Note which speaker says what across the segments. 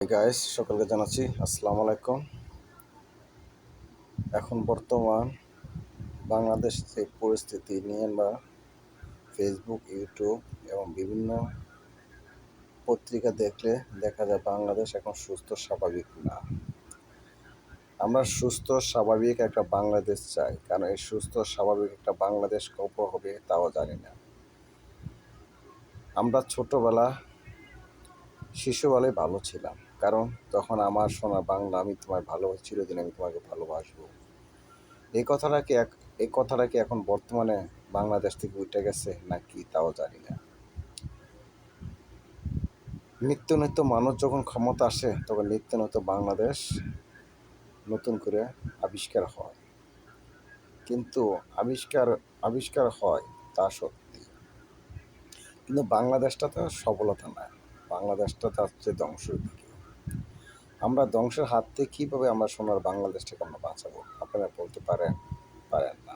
Speaker 1: Guys, সকলকে জানাচ্ছি আসসালামু আলাইকুম। এখন বর্তমান বাংলাদেশ যে পরিস্থিতি নিয়ে আমরা ফেসবুক, ইউটিউব এবং বিভিন্ন পত্রিকা দেখলে দেখা যায় বাংলাদেশ এখন সুস্থ স্বাভাবিক না। আমরা সুস্থ স্বাভাবিক একটা বাংলাদেশ চাই, কারণ এই সুস্থ স্বাভাবিক একটা বাংলাদেশ কবে হবে তাও জানি না। আমরা শিশুবেলায় ভালো ছিলাম, কারণ তখন আমার শোনা বাংলা, আমি তোমায় ভালোবাসি, চিরদিন আমি তোমাকে ভালোবাসবো। এই কথাটা কি এই কথাটা কি এখন বর্তমানে বাংলাদেশ থেকে উঠে গেছে নাকি তাও জানি না। নিত্য নিত্য মানুষ যখন ক্ষমতা আসে তখন নিত্য নিত্য বাংলাদেশ নতুন করে আবিষ্কার হয়, কিন্তু আবিষ্কার আবিষ্কার হয় তা সত্যি, কিন্তু বাংলাদেশটা তো সফলতা নয়, বাংলাদেশটা যাচ্ছে ধ্বংসের দিকে। আমরা ধ্বংসের হাত থেকে কীভাবে আমরা সোনার বাংলাদেশটাকে আমরা বাঁচাবো আপনারা বলতে পারেন? পারেন না।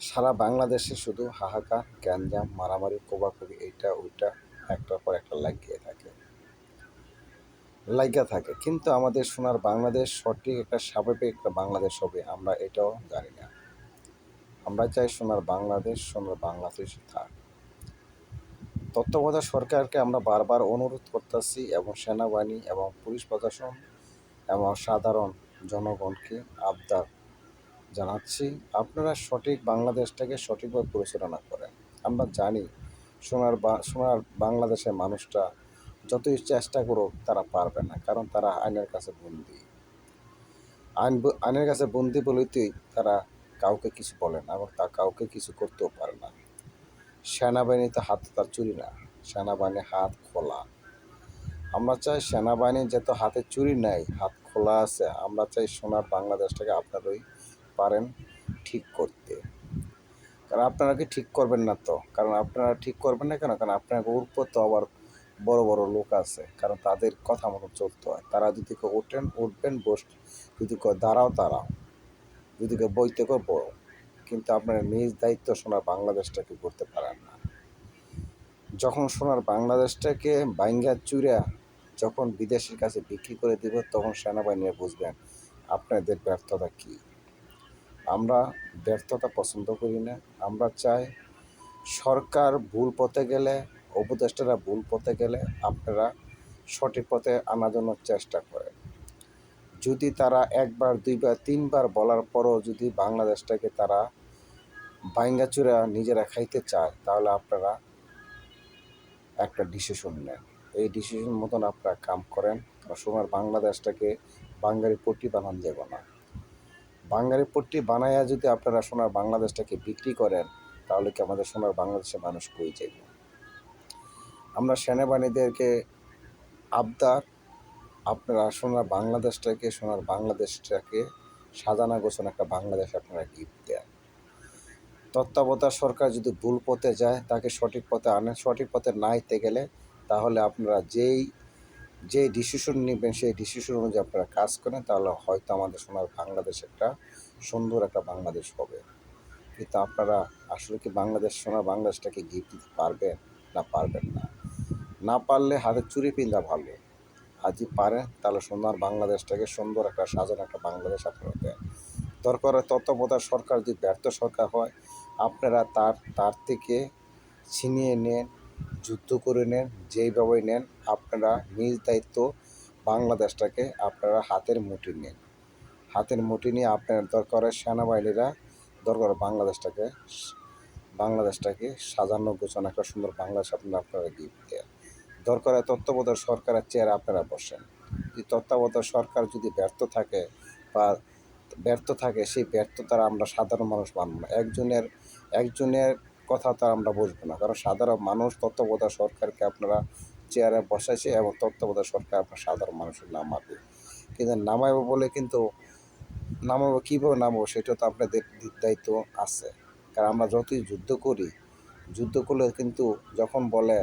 Speaker 1: সারা বাংলাদেশে শুধু হাহাকার, গ্যাঞ্জাম, মারামারি, কোবাকুবি, এইটা ওইটা একটার পর একটা লাগিয়ে থাকে, কিন্তু আমাদের সোনার বাংলাদেশ সঠিক একটা স্বাভাবিক একটা বাংলাদেশ হবে আমরা এটাও জানি না। আমরা চাই সোনার বাংলাদেশ থাক। তত্ত্বাবধায়ক সরকারকে আমরা বারবার অনুরোধ করতেছি, এবং সেনাবাহিনী এবং পুলিশ প্রশাসন এবং সাধারণ জনগণকে আবদার জানাচ্ছি, আপনারা সঠিক বাংলাদেশটাকে সঠিকভাবে পরিচালনা করেন। আমরা জানি সোনার বাংলাদেশের মানুষটা যতই চেষ্টা করুক তারা পারবে না, কারণ তারা আইনের কাছে বন্দী। আইনের কাছে বন্দী বলেতেই তারা কাউকে কিছু বলে না, এবং তা কাউকে কিছু করতেও পারে না। সেনাবাহিনীতে হাত তার চুরি না, সেনাবাহিনীর হাত খোলা। আমরা চাই সেনাবাহিনী যেহেতু হাতে চুরি নাই, হাত খোলা আছে, আমরা চাই সোনার বাংলাদেশটাকে আপনারাই পারেন ঠিক করতে। কারণ আপনারা কি ঠিক করবেন না তো? কারণ আপনারা ঠিক করবেন না কেন? কারণ আপনার উপর তো আবার বড় বড় লোক আছে, কারণ তাদের কথা মতো চলতে হয়। তারা যদি কেউ উঠবেন, যদি কেউ দাঁড়াও, যদি কেউ বইতে কেউ বড়, কিন্তু আপনারা নিজ দায়িত্ব সোনার বাংলাদেশটাকে করতে পারেন না। যখন সোনার বাংলাদেশটাকে বাইঙ্গা চুরা যখন বিদেশের কাছে বিক্রি করে দেব, তখন সেনাবাহিনীরা বুঝবেন আপনাদের ব্যর্থতা কী। আমরা ব্যর্থতা পছন্দ করি না। আমরা চাই সরকার ভুল পথে গেলে, উপদেষ্টারা ভুল পথে গেলে আপনারা সঠিক পথে আনার জন্য চেষ্টা করেন। যদি তারা একবার, দুইবার, তিনবার বলার পরও যদি বাংলাদেশটাকে তারা ভাঙ্গাচুরা নিজেরা খাইতে চায়, তাহলে আপনারা একটা ডিসিশন নেন। এই ডিসিশন মতন আপনারা কাম করেন। সোনার বাংলাদেশটাকে বাঙালি পট্টি বানান যাব না। বাঙালি পট্টি বানাইয়া যদি আপনারা সোনার বাংলাদেশটাকে বিক্রি করেন, তাহলে কি আমাদের সোনার বাংলাদেশের মানুষ কই যাইব? আমরা সেনাবাহিনীদেরকে আবদার, আপনারা সোনার বাংলাদেশটাকে সাজানো গোছানো একটা বাংলাদেশ আপনারা গিফট দেন। তত্ত্বাবধায়ক সরকার যদি ভুল পথে যায়, তাকে সঠিক পথে আনেন। সঠিক পথে না আনতে গেলে তাহলে আপনারা যেই ডিসিশন নেবেন সেই ডিসিশন অনুযায়ী আপনারা কাজ করেন, তাহলে হয়তো আমাদের সোনার বাংলাদেশ একটা সুন্দর একটা বাংলাদেশ হবে। কিন্তু আপনারা আসলে কি সোনার বাংলাদেশটাকে গিফট দিতে পারবেন না পারবেন না? না পারলে হাতে চুরি পিন্দা ভালো, আর যদি পারেন তাহলে সোনার বাংলাদেশটাকে সুন্দর একটা সাজানো একটা বাংলাদেশ আপনারা দেন। দরকার তত্ত্বাবধায়ক সরকার যদি ব্যর্থ সরকার হয়, আপনারা তার থেকে ছিনিয়ে নেন, যুদ্ধ করে নেন, যেইভাবে নেন, আপনারা নিজ দায়িত্ব বাংলাদেশটাকে আপনারা হাতের মুঠি নেন। হাতের মুঠি নিয়ে আপনার দরকার সেনাবাহিনীরা দরকার বাংলাদেশটাকে সাজানো গোছানো একটা সুন্দর বাংলাদেশ আপনারা গিফট দেন। দরকার তত্ত্বাবধায়ক সরকারের চেয়ারে আপনারা বসেন। যদি তত্ত্বাবধায়ক সরকার যদি ব্যর্থ থাকে, সেই ব্যর্থতার আমরা সাধারণ মানুষ মানব না। একজনের কথা তো আমরা বসবো না, কারণ সাধারণ মানুষ তত্ত্বাবধায়ক সরকারকে আপনারা চেয়ারে বসাইছে, এবং তত্ত্বাবধায়ক সরকার আপনার সাধারণ মানুষের নামাবে। কিন্তু নামাবো বলে কিন্তু নামাবো কীভাবে নামাবো সেটা তো আপনাদের দায়িত্ব আছে। কারণ আমরা যতই যুদ্ধ করলে কিন্তু যখন বলে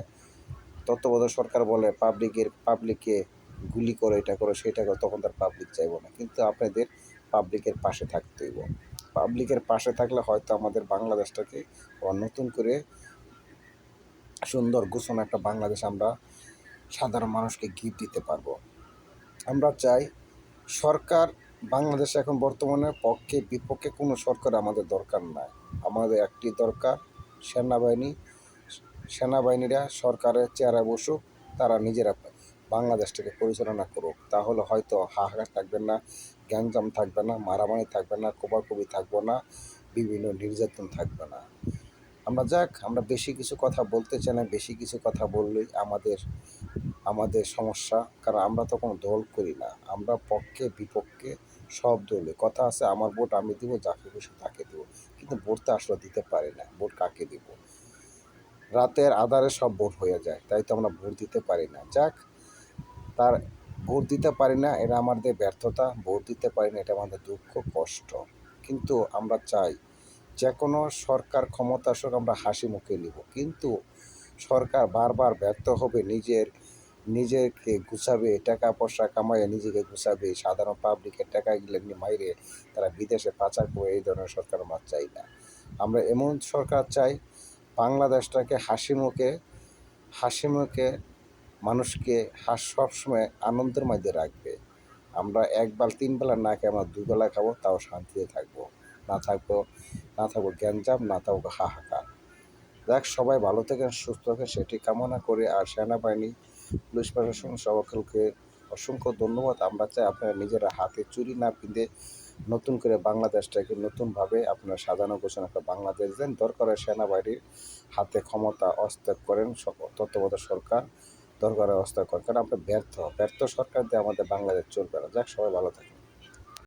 Speaker 1: তত্ত্বাবধায়ক সরকার বলে পাবলিককে গুলি করে, এটা করে সেটা করে, তখন তার পাবলিক চাইব না। কিন্তু আপনাদের পাবলিকের পাশে থাকতে হইব। পাবলিকের পাশে থাকলে হয়তো আমাদের বাংলাদেশটাকে নতুন করে সুন্দর গোছানো একটা বাংলাদেশ আমরা সাধারণ মানুষকে গিফট দিতে পারবো। আমরা চাই সরকার বাংলাদেশে এখন বর্তমানে পক্ষে বিপক্ষে কোনো সরকার আমাদের দরকার নাই। আমাদের একটি দরকার সেনাবাহিনী। সেনাবাহিনীরা সরকারের চেয়ারে বসুক, তারা নিজেরা বাংলাদেশটাকে পরিচালনা করুক। তাহলে হয়তো হাহাকার থাকবে না, গ্যাঞ্জাম থাকবে না, মারামারি থাকবে না, কোপাকুপি থাকবে না, বিভিন্ন নির্যাতন থাকবে না। আমরা বেশি কিছু কথা বলতে চাই না। বেশি কিছু কথা বললেই আমাদের সমস্যা। কারণ আমরা তো কোনো দল করি না, আমরা পক্ষে বিপক্ষে সব দলে কথা আছে। আমার ভোট আমি দিব, যাকে খুশি তাকে দেবো, কিন্তু ভোট তো আসলে দিতে পারি না। ভোট কাকে দিব? রাতের আধারে সব ভোট হয়ে যায়, তাই তো আমরা ভোট দিতে পারি না। তার ভোট দিতে পারি না, এটা আমাদের ব্যর্থতা। ভোট দিতে পারি না, এটা আমাদের দুঃখ কষ্ট। কিন্তু আমরা চাই যে কোনো সরকার ক্ষমতা আসুক, আমরা হাসি মুখে নিব। কিন্তু সরকার বারবার ব্যর্থ হবে, নিজেকে গুছাবে, টাকা পয়সা কামাইয়ে নিজেকে গুছাবে, সাধারণ পাবলিকের টাকাগুলো মাইরে তারা বিদেশে পাচার করে। এই ধরনের সরকার আমরা চাই না। আমরা এমন সরকার চাই বাংলাদেশটাকে হাসি মুখে মানুষকে সবসময় আনন্দের মধ্যে রাখবে। আমরা একবেলা তিন বেলা না খেয়ে আমরা দুবেলা খাবো, তাও শান্তিতে থাকবো। না থাকবো না থাকবো গ্যাঞ্জাম, না থাকবো হাহাকার। সবাই ভালো থাকেন, সুস্থ থাকেন, সেটি কামনা করে। আর সেনাবাহিনী, পুলিশ প্রশাসন সকলকে অসংখ্য ধন্যবাদ। আমরা চাই আপনারা নিজেরা হাতে চুরি না পিঁধে নতুন করে বাংলাদেশটাকে নতুনভাবে আপনারা সাজানো গোছানো একটা বাংলাদেশ দেন। দরকার হয় সেনাবাহিনীর হাতে ক্ষমতা হস্তান্তর করেন তত্ত্বাবধায়ক সরকার, দরকার হয় হস্তান্তর করেন। কারণ আমরা ব্যর্থ সরকার দিয়ে আমাদের বাংলাদেশ চলবে না। সবাই ভালো থাকেন।